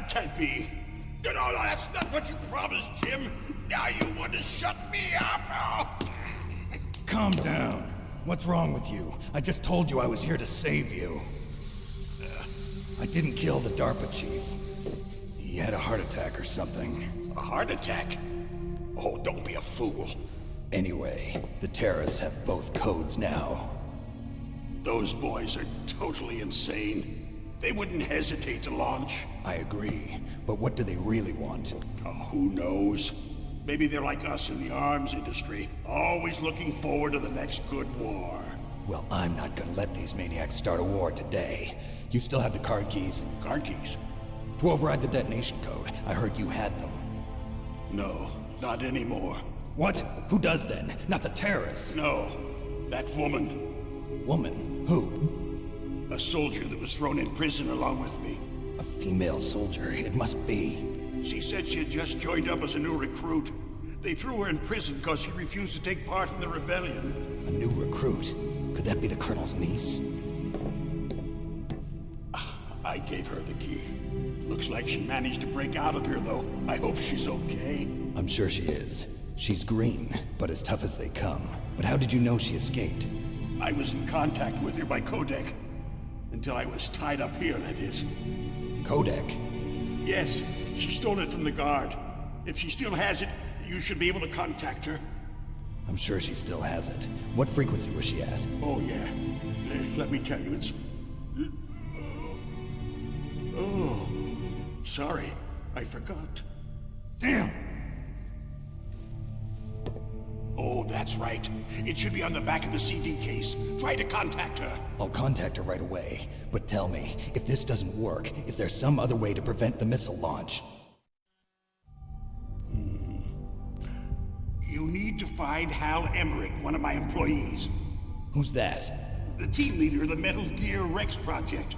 [SPEAKER 12] Can't be. No, that's not what you promised, Jim. Now you want to shut me up? Oh.
[SPEAKER 6] Calm down. What's wrong with you? I just told you I was here to save you. I didn't kill the DARPA chief. He had a heart attack or something.
[SPEAKER 12] A heart attack? Oh, don't be a fool.
[SPEAKER 6] Anyway, the terrorists have both codes now.
[SPEAKER 12] Those boys are totally insane. They wouldn't hesitate to launch.
[SPEAKER 6] I agree, but what do they really want?
[SPEAKER 12] Oh, who knows? Maybe they're like us in the arms industry, always looking forward to the next good war.
[SPEAKER 6] Well, I'm not gonna let these maniacs start a war today. You still have the card keys?
[SPEAKER 12] Card keys?
[SPEAKER 6] To override the detonation code. I heard you had them.
[SPEAKER 12] No, not anymore.
[SPEAKER 6] What? Who does then? Not the terrorists?
[SPEAKER 12] No, that woman.
[SPEAKER 6] Woman? Who?
[SPEAKER 12] A soldier that was thrown in prison along with me.
[SPEAKER 6] A female soldier, it must be.
[SPEAKER 12] She said she had just joined up as a new recruit. They threw her in prison because she refused to take part in the rebellion.
[SPEAKER 6] A new recruit? Could that be the Colonel's niece?
[SPEAKER 12] I gave her the key. Looks like she managed to break out of here, though. I hope she's okay.
[SPEAKER 6] I'm sure she is. She's green, but as tough as they come. But how did you know she escaped?
[SPEAKER 12] I was in contact with her by codec. Until I was tied up here, that is.
[SPEAKER 6] Codec?
[SPEAKER 12] Yes, she stole it from the guard. If she still has it, you should be able to contact her.
[SPEAKER 6] I'm sure she still has it. What frequency was she at?
[SPEAKER 12] Oh, yeah. Let me tell you, it's... Oh, sorry. I forgot.
[SPEAKER 6] Damn!
[SPEAKER 12] Oh, that's right. It should be on the back of the CD case. Try to contact her.
[SPEAKER 6] I'll contact her right away. But tell me, if this doesn't work, is there some other way to prevent the missile launch?
[SPEAKER 12] You need to find Hal Emmerich, one of my employees.
[SPEAKER 6] Who's that?
[SPEAKER 12] The team leader of the Metal Gear Rex project.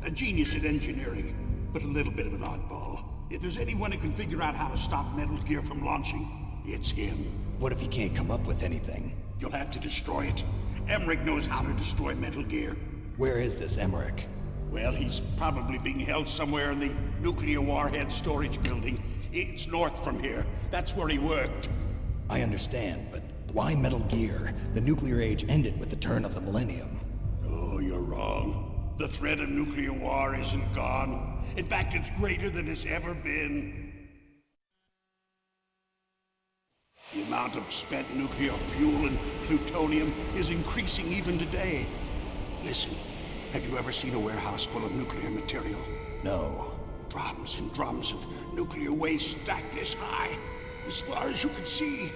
[SPEAKER 12] A genius at engineering, but a little bit of an oddball. If there's anyone who can figure out how to stop Metal Gear from launching, it's him.
[SPEAKER 6] What if he can't come up with anything?
[SPEAKER 12] You'll have to destroy it. Emmerich knows how to destroy Metal Gear.
[SPEAKER 6] Where is this Emmerich?
[SPEAKER 12] Well, he's probably being held somewhere in the nuclear warhead storage building. It's north from here. That's where he worked.
[SPEAKER 6] I understand, but why Metal Gear? The nuclear age ended with the turn of the millennium.
[SPEAKER 12] Oh, you're wrong. The threat of nuclear war isn't gone. In fact, it's greater than it's ever been. The amount of spent nuclear fuel and plutonium is increasing even today. Listen, have you ever seen a warehouse full of nuclear material?
[SPEAKER 6] No.
[SPEAKER 12] Drums and drums of nuclear waste stacked this high, as far as you can see.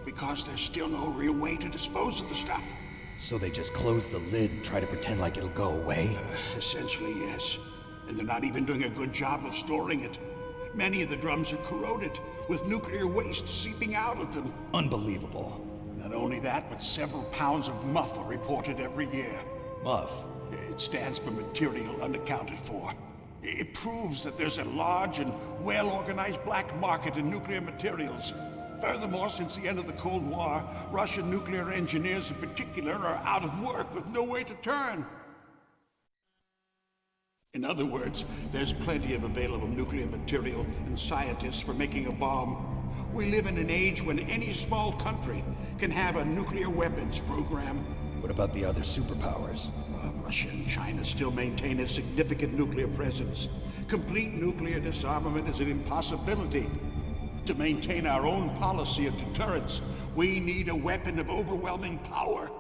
[SPEAKER 12] Because there's still no real way to dispose of the stuff.
[SPEAKER 6] So they just close the lid and try to pretend like it'll go away?
[SPEAKER 12] Essentially, yes. And they're not even doing a good job of storing it. Many of the drums are corroded, with nuclear waste seeping out of them.
[SPEAKER 6] Unbelievable.
[SPEAKER 12] Not only that, but several pounds of MUF are reported every year.
[SPEAKER 6] MUF?
[SPEAKER 12] It stands for material unaccounted for. It proves that there's a large and well-organized black market in nuclear materials.
[SPEAKER 14] Furthermore, since the end of the Cold War, Russian nuclear engineers in particular are out of work with no way to turn. In other words, there's plenty of available nuclear material and scientists for making a bomb. We live in an age when any small country can have a nuclear weapons program.
[SPEAKER 6] What about the other superpowers?
[SPEAKER 14] Russia and China still maintain a significant nuclear presence. Complete nuclear disarmament is an impossibility. To maintain our own policy of deterrence, we need a weapon of overwhelming power.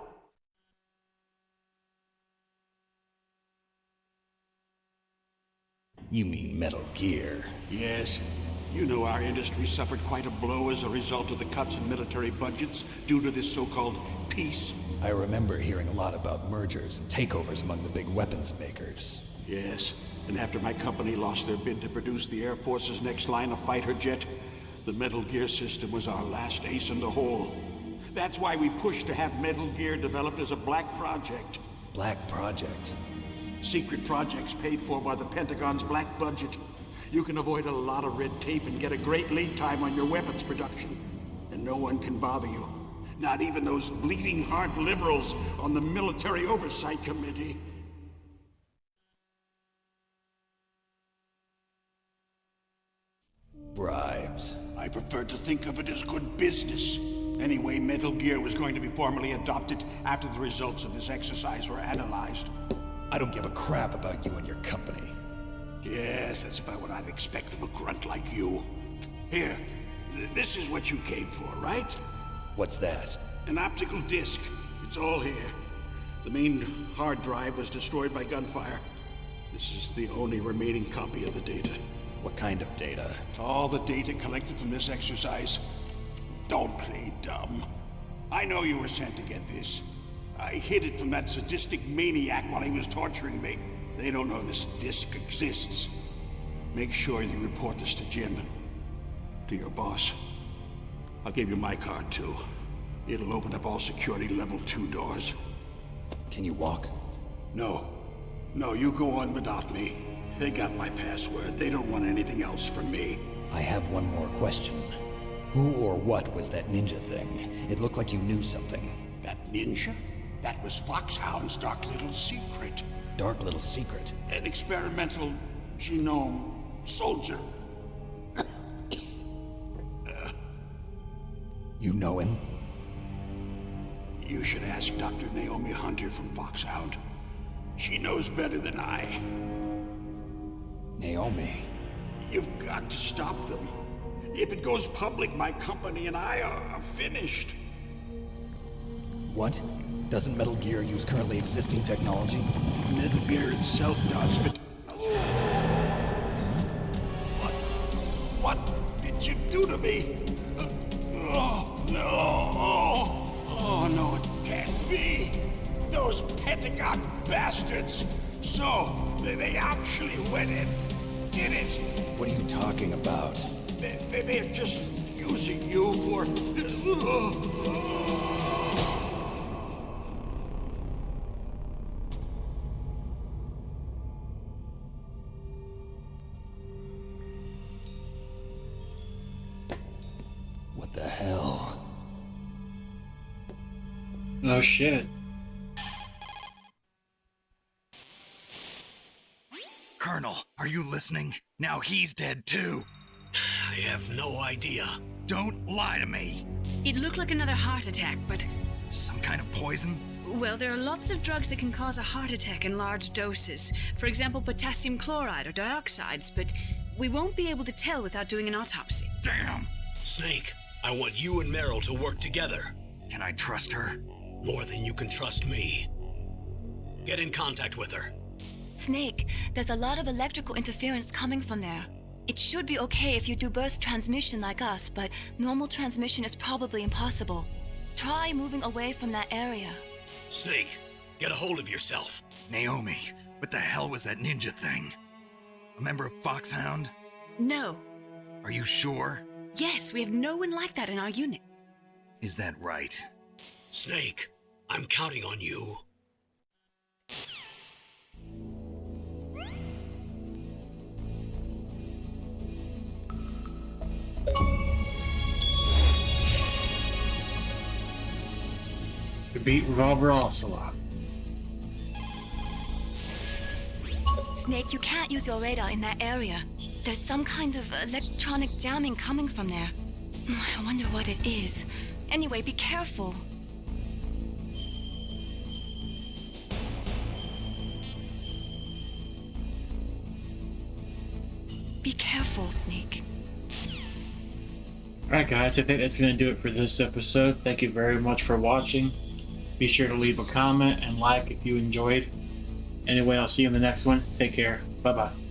[SPEAKER 6] You mean Metal Gear?
[SPEAKER 14] Yes. You know our industry suffered quite a blow as a result of the cuts in military budgets due to this so-called peace.
[SPEAKER 6] I remember hearing a lot about mergers and takeovers among the big weapons makers.
[SPEAKER 14] Yes, and after my company lost their bid to produce the Air Force's next line of fighter jet, the Metal Gear system was our last ace in the hole. That's why we pushed to have Metal Gear developed as a black project.
[SPEAKER 6] Black project?
[SPEAKER 14] Secret projects paid for by the Pentagon's black budget. You can avoid a lot of red tape and get a great lead time on your weapons production. And no one can bother you. Not even those bleeding heart liberals on the Military Oversight Committee.
[SPEAKER 6] Bribes.
[SPEAKER 14] I prefer to think of it as good business. Anyway, Metal Gear was going to be formally adopted after the results of this exercise were analyzed.
[SPEAKER 6] I don't give a crap about you and your company.
[SPEAKER 14] Yes, that's about what I'd expect from a grunt like you. Here, this is what you came for, right?
[SPEAKER 6] What's that?
[SPEAKER 14] An optical disc. It's all here. The main hard drive was destroyed by gunfire. This is the only remaining copy of the data.
[SPEAKER 6] What kind of data?
[SPEAKER 14] All the data collected from this exercise. Don't play dumb. I know you were sent to get this. I hid it from that sadistic maniac while he was torturing me. They don't know this disc exists. Make sure you report this to Jim. To your boss. I'll give you my card, too. It'll open up all security level 2 doors.
[SPEAKER 6] Can you walk?
[SPEAKER 14] No. No, you go on without me. They got my password. They don't want anything else from me.
[SPEAKER 6] I have one more question. Who or what was that ninja thing? It looked like you knew something.
[SPEAKER 14] That ninja? That was Foxhound's dark little secret.
[SPEAKER 6] Dark little secret?
[SPEAKER 14] An experimental genome soldier.
[SPEAKER 6] You know him?
[SPEAKER 14] You should ask Dr. Naomi Hunter from Foxhound. She knows better than I.
[SPEAKER 6] Naomi?
[SPEAKER 14] You've got to stop them. If it goes public, my company and I are finished.
[SPEAKER 6] What? Doesn't Metal Gear use currently existing technology?
[SPEAKER 14] Metal Gear itself does, but... What did you do to me? Oh, no. Oh, no, it can't be. Those Pentagon bastards. So, they actually went and did it.
[SPEAKER 6] What are you talking about?
[SPEAKER 14] They're just using you for...
[SPEAKER 6] What the hell?
[SPEAKER 1] Oh shit.
[SPEAKER 3] Colonel, are you listening? Now he's dead too.
[SPEAKER 2] I have no idea.
[SPEAKER 3] Don't lie to me.
[SPEAKER 10] It looked like another heart attack, but...
[SPEAKER 3] Some kind of poison?
[SPEAKER 10] Well, there are lots of drugs that can cause a heart attack in large doses. For example, potassium chloride or dioxides, but we won't be able to tell without doing an autopsy.
[SPEAKER 3] Damn!
[SPEAKER 2] Snake, I want you and Meryl to work together.
[SPEAKER 3] Can I trust her?
[SPEAKER 2] More than you can trust me. Get in contact with her.
[SPEAKER 5] Snake, there's a lot of electrical interference coming from there. It should be okay if you do burst transmission like us, but normal transmission is probably impossible. Try moving away from that area.
[SPEAKER 2] Snake, get a hold of yourself.
[SPEAKER 3] Naomi, what the hell was that ninja thing? A member of Foxhound?
[SPEAKER 10] No.
[SPEAKER 3] Are you sure?
[SPEAKER 10] Yes, we have no one like that in our unit.
[SPEAKER 3] Is that right?
[SPEAKER 2] Snake, I'm counting on you.
[SPEAKER 1] beat Revolver Ocelot.
[SPEAKER 5] Snake, you can't use your radar in that area. There's some kind of electronic jamming coming from there. I wonder what it is. Anyway, be careful. Be careful, Snake.
[SPEAKER 1] Alright guys, I think that's going to do it for this episode. Thank you very much for watching. Be sure to leave a comment and like if you enjoyed. Anyway, I'll see you in the next one. Take care. Bye-bye.